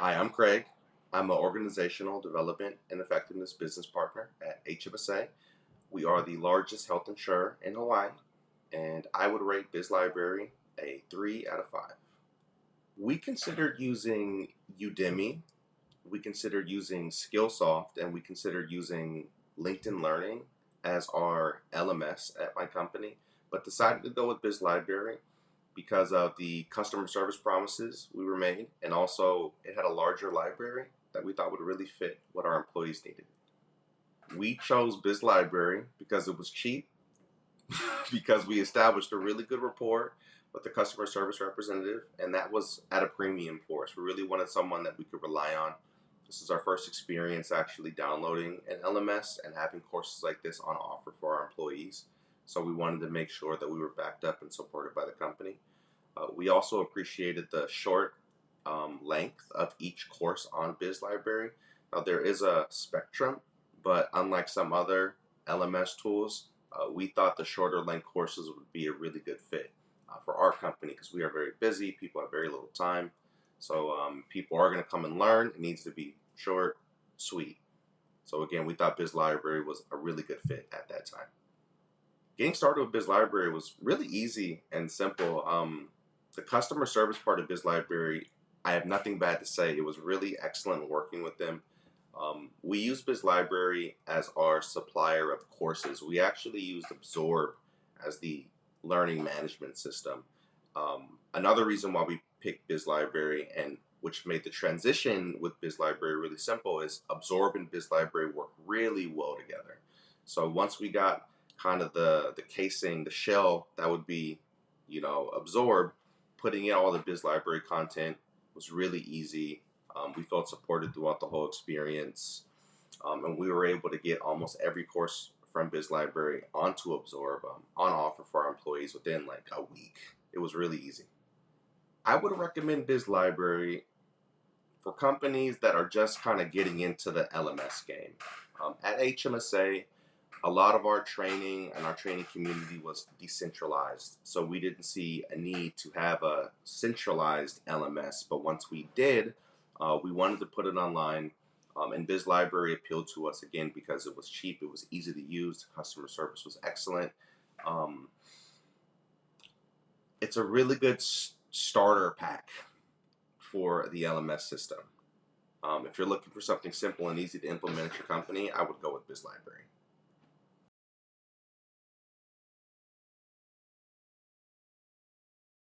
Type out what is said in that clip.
Hi, I'm Craig. I'm an organizational development and effectiveness business partner at HMSA. We are the largest health insurer in Hawaii, and I would rate BizLibrary a 3 out of 5. We considered using Udemy, we considered using Skillsoft, and we considered using LinkedIn Learning as our LMS at my company, but decided to go with BizLibrary because of the customer service promises we were made, and also it had a larger library that we thought would really fit what our employees needed. We chose BizLibrary because it was cheap, because we established a really good rapport with the customer service representative, and that was at a premium for us. We really wanted someone that we could rely on. This is our first experience actually downloading an LMS and having courses like this on offer for our employees. So we wanted to make sure that we were backed up and supported by the company. We also appreciated the short length of each course on BizLibrary. Now there is a spectrum, but unlike some other LMS tools, we thought the shorter length courses would be a really good fit for our company because we are very busy. People have very little time. So people are going to come and learn. It needs to be short, sweet. So again, we thought BizLibrary was a really good fit at that time. Getting started with BizLibrary was really easy and simple. The customer service part of BizLibrary, I have nothing bad to say. It was really excellent working with them. We use BizLibrary as our supplier of courses. We actually used Absorb as the learning management system. Another reason why we picked BizLibrary, and which made the transition with BizLibrary really simple, is Absorb and BizLibrary work really well together. So once we got kind of the casing, the shell that would be, Absorb, putting in all the BizLibrary content was really easy. We felt supported throughout the whole experience, and we were able to get almost every course from BizLibrary onto Absorb on offer for our employees within like a week. It was really easy. I would recommend BizLibrary for companies that are just kind of getting into the LMS game. At HMSA, a lot of our training and our training community was decentralized. So we didn't see a need to have a centralized LMS. But once we did, we wanted to put it online. And BizLibrary appealed to us again because it was cheap, it was easy to use, the customer service was excellent. It's a really good starter pack for the LMS system. If you're looking for something simple and easy to implement at your company, I would go with BizLibrary.